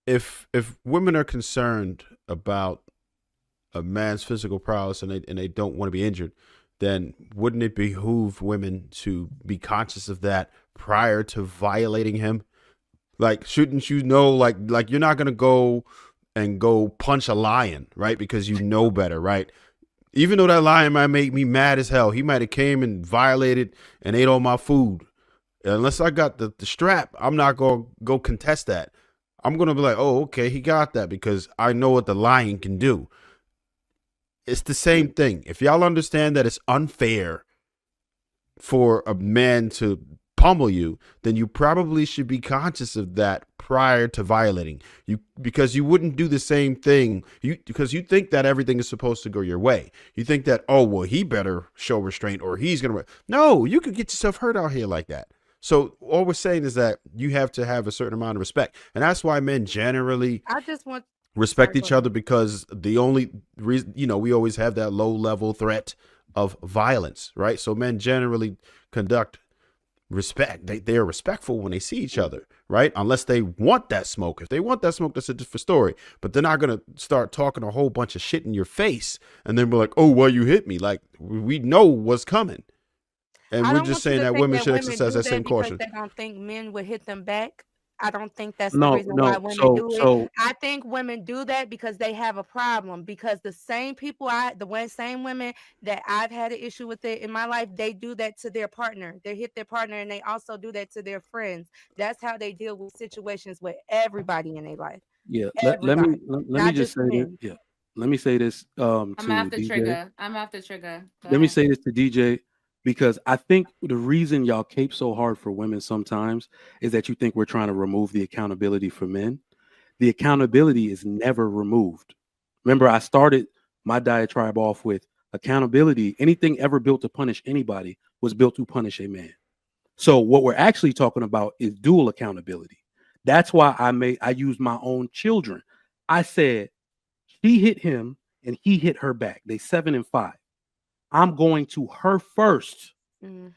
if women are concerned about a man's physical prowess and they don't want to be injured, then wouldn't it behoove women to be conscious of that prior to violating him? Like, shouldn't you know, like you're not gonna go punch a lion, right? Because you know better, right? Even though that lion might make me mad as hell, he might have came and violated and ate all my food. Unless I got the strap, I'm not gonna go contest that. I'm gonna be like, oh, okay, he got that because I know what the lion can do. It's the same thing. If y'all understand that it's unfair for a man to pummel you, then you probably should be conscious of that prior to violating you, because you wouldn't do the same thing. Because you think that everything is supposed to go your way. You think that, oh well, he better show restraint or he's gonna. No, you could get yourself hurt out here like that. So all we're saying is that you have to have a certain amount of respect, and that's why men generally I just want. respect Sorry, go each other, ahead. because the only reason, we always have that low level threat of violence, right? So men generally conduct respect. They are respectful when they see each other, right? Unless they want that smoke. If they want that smoke, that's a different story. But they're not gonna start talking a whole bunch of shit in your face and then be like, "Oh, well, you hit me." Like, we know what's coming, and I we're don't just want you saying to that think women that should women exercise do that same that because caution. they don't think men would hit them back. I don't think that's the No, reason why no. women So do it. so I think women do that because they have a problem. Because the same people, same women that I've had an issue with it in my life, they do that to their partner. They hit their partner, and they also do that to their friends. That's how they deal with situations with everybody in their life. yeah, Everybody, let me not just just say the this. men. Yeah. Let me say this I'm gonna have to to DJ. trigger. I'm gonna have to trigger. Go Let me ahead. say this to DJ, because I think the reason y'all cape so hard for women sometimes is that you think we're trying to remove the accountability for men. The accountability is never removed. Remember, I started my diatribe off with accountability. Anything ever built to punish anybody was built to punish a man. So what we're actually talking about is dual accountability. That's why I used my own children. I said she hit him and he hit her back. They 7 and 5. I'm going to her first. Hmm.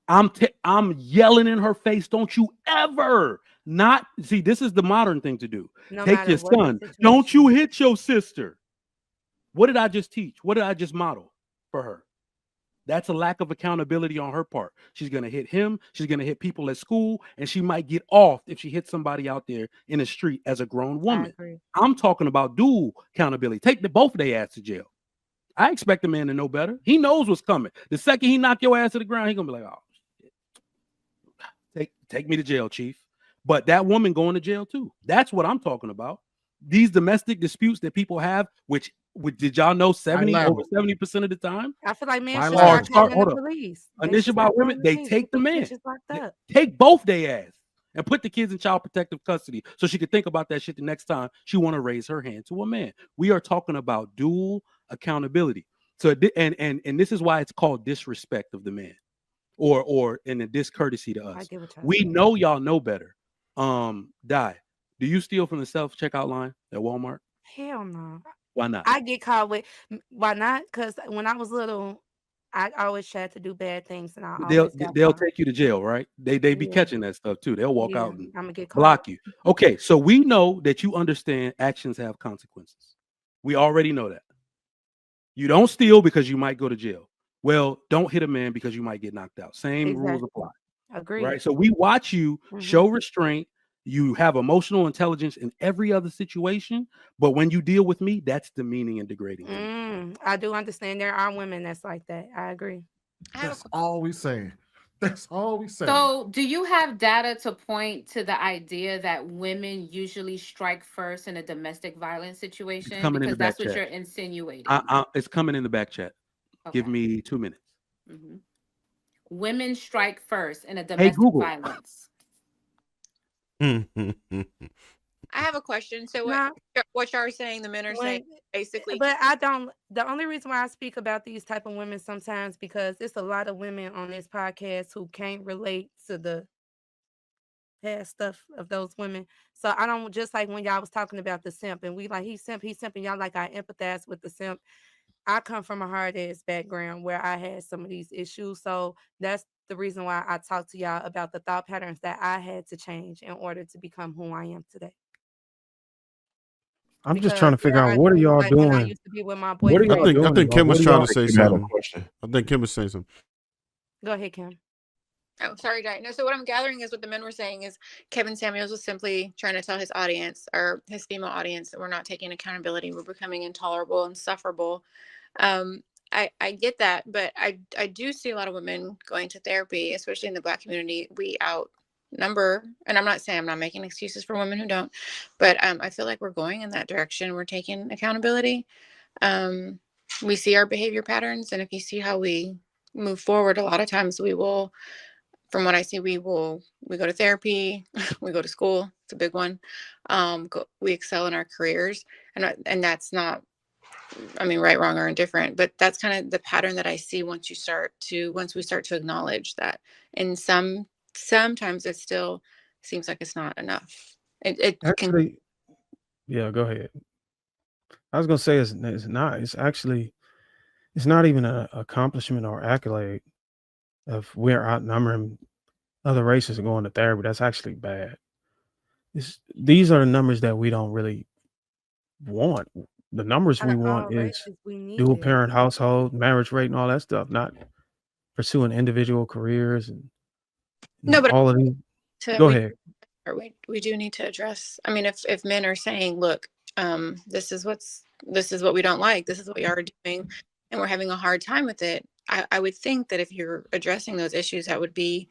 I'm yelling in her face. Don't you ever not see? This is the modern thing to do. No Take matter your what the son. Don't you situation. hit your sister. What did I just teach? What did I just model for her? That's a lack of accountability on her part. She's going to hit him. She's going to hit people at school, and she might get off if she hits somebody out there in the street as a grown I woman. agree. I'm talking about dual accountability. Take both of their ass to jail. I expect a man to know better. He knows what's coming. The second he knock your ass to the ground, he gonna be like, "Oh, take me to jail, chief." But that woman going to jail too. That's what I'm talking about. These domestic disputes that people have, which did y'all know I over level. 70% of the time I feel like men High should are start level. start calling the hold up. police. They Initial should start about women, calling the they police. take Get the these man. bitches locked They up. take both their ass and put the kids in child protective custody so she could think about that shit the next time she want to raise her hand to a man. We are talking about dual accountability. So and this is why it's called disrespect of the man, or in a discourtesy to I us. get what y'all We saying. know y'all know better. Die. Do you steal from the self checkout line at Walmart? Hell no. Why not? I get caught with why not? Because when I was little, I always tried to do bad things, and I They'll always got they'll caught. take you to jail, right? They be Yeah, catching that stuff too. They'll walk yeah. out and I'm gonna get caught. block you. Okay, so we know that you understand actions have consequences. We already know that. You don't steal because you might go to jail. Well, don't hit a man because you might get knocked out. Same rules Exactly. apply, Agreed. right? So we watch you Hmm. show restraint. You have emotional intelligence in every other situation, but when you deal with me, that's demeaning and degrading to me. I do understand there are women that's like that. I agree. I have a That's all we saying. That's all we saying. So, do you have data to point to the idea that women usually strike first in a domestic violence It's situation? coming in the Because back that's what chat. you're insinuating. It's coming in the back chat. Give Okay. me 2 minutes. Hmm. Women strike first in a Hey domestic Google. violence. I have a question. So No, what y'all are saying, the men are saying when basically, but I don't. The only reason why I speak about these type of women sometimes because it's a lot of women on this podcast who can't relate to the past stuff of those women. So I don't just like when y'all was talking about the simp and we like he simp and y'all like I empathize with the simp. I come from a hard ass background where I had some of these issues. So that's the reason why I talk to y'all about the thought patterns that I had to change in order to become who I am today. I'm just because trying to figure there out are what are days y'all like when I doing? used to be with my What are I boyfriend. y'all think doing? Like, Kim was what are trying y'all? to say Kim had a something. question. I think Kim was saying something. Go ahead, Kim. Oh, sorry, Di. No, so what I'm gathering is what the men were saying is Kevin Samuels was simply trying to tell his audience or his female audience that we're not taking accountability. We're becoming intolerable and sufferable. I get that, but I do see a lot of women going to therapy, especially in the Black community. We outnumber, and I'm not saying I'm not making excuses for women who don't, but I feel like we're going in that direction. We're taking accountability. We see our behavior patterns, and if you see how we move forward, a lot of times we will, from what I see, we go to therapy, we go to school. It's a big one. We excel in our careers, and that's not, I mean, right, wrong, or indifferent, but that's kind of the pattern that I see once we start to acknowledge that. And sometimes it still seems like it's not enough. It can. Actually, yeah, go ahead. I was gonna say it's not. It's actually it's not even an accomplishment or accolade if we're outnumbering other races and going to therapy. That's actually bad. These are the numbers that we don't really want. The numbers Out we of all want is races, we need dual it. parent household, marriage rate, and all that stuff, not pursuing individual careers and No, but all of these. Go ahead. we do need to address. I mean, if men are saying, look, this is what we don't like, this is what we are doing, and we're having a hard time with it, I would think that if you're addressing those issues, that would be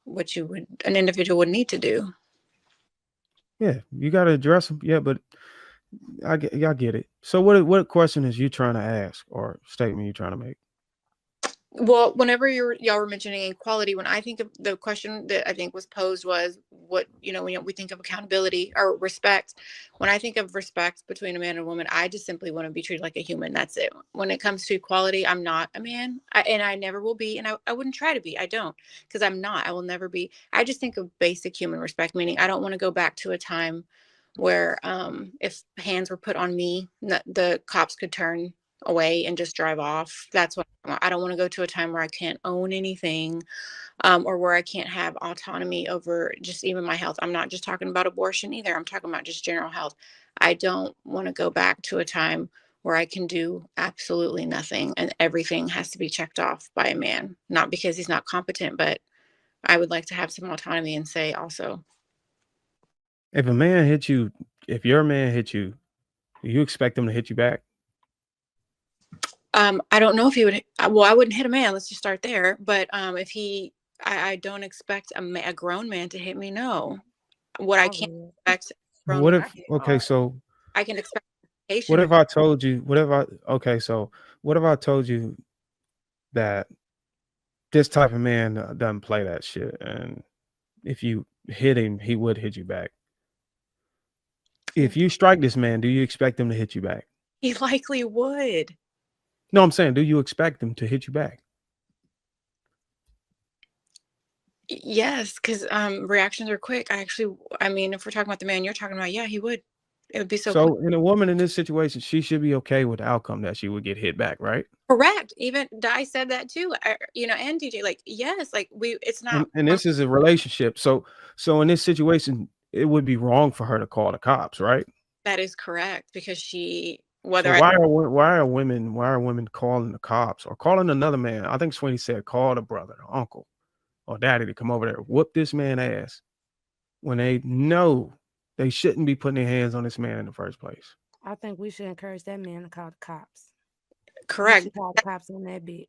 what an individual would need to do. Yeah, you got to address them. Yeah, but I get it. So what question is you trying to ask or statement you trying to make? Well, whenever y'all were mentioning equality, when I think of the question that I think was posed was what, when we think of accountability or respect, when I think of respect between a man and a woman, I just simply want to be treated like a human. That's it. When it comes to equality, I'm not a man, and I never will be, and I wouldn't try to be. I don't, because I'm not. I will never be. I just think of basic human respect, meaning I don't want to go back to a time where if hands were put on me, the cops could turn away and just drive off. That's what I don't want to go to a time where I can't own anything, or where I can't have autonomy over just even my health. I'm not just talking about abortion either. I'm talking about just general health. I don't want to go back to a time where I can do absolutely nothing and everything has to be checked off by a man, not because he's not competent, but I would like to have some autonomy and say also. If your man hit you, do you expect him to hit you back? I don't know if he would. Well, I wouldn't hit a man. Let's just start there. But if I don't expect a grown man to hit me. No, what I can't expect. What if? Okay, so I can expect. What if I told you? Okay, so what if I told you that this type of man doesn't play that shit, and if you hit him, he would hit you back. If you strike this man, do you expect him to hit you back? He likely would. No, I'm saying, do you expect him to hit you back? Yes, because reactions are quick. I mean, if we're talking about the man you're talking about, yeah, he would. It would be so. So, in a woman in this situation, she should be okay with the outcome that she would get hit back, right? Correct. Even Di said that too. And DJ, like, yes, like it's not. And this is a relationship. So in this situation, it would be wrong for her to call the cops, right? That is correct, because why are women calling the cops or calling another man? I think Sweeney said call the brother, or uncle, or daddy to come over there, whoop this man ass when they know they shouldn't be putting their hands on this man in the first place. I think we should encourage that man to call the cops. Correct. Call the cops on that bitch.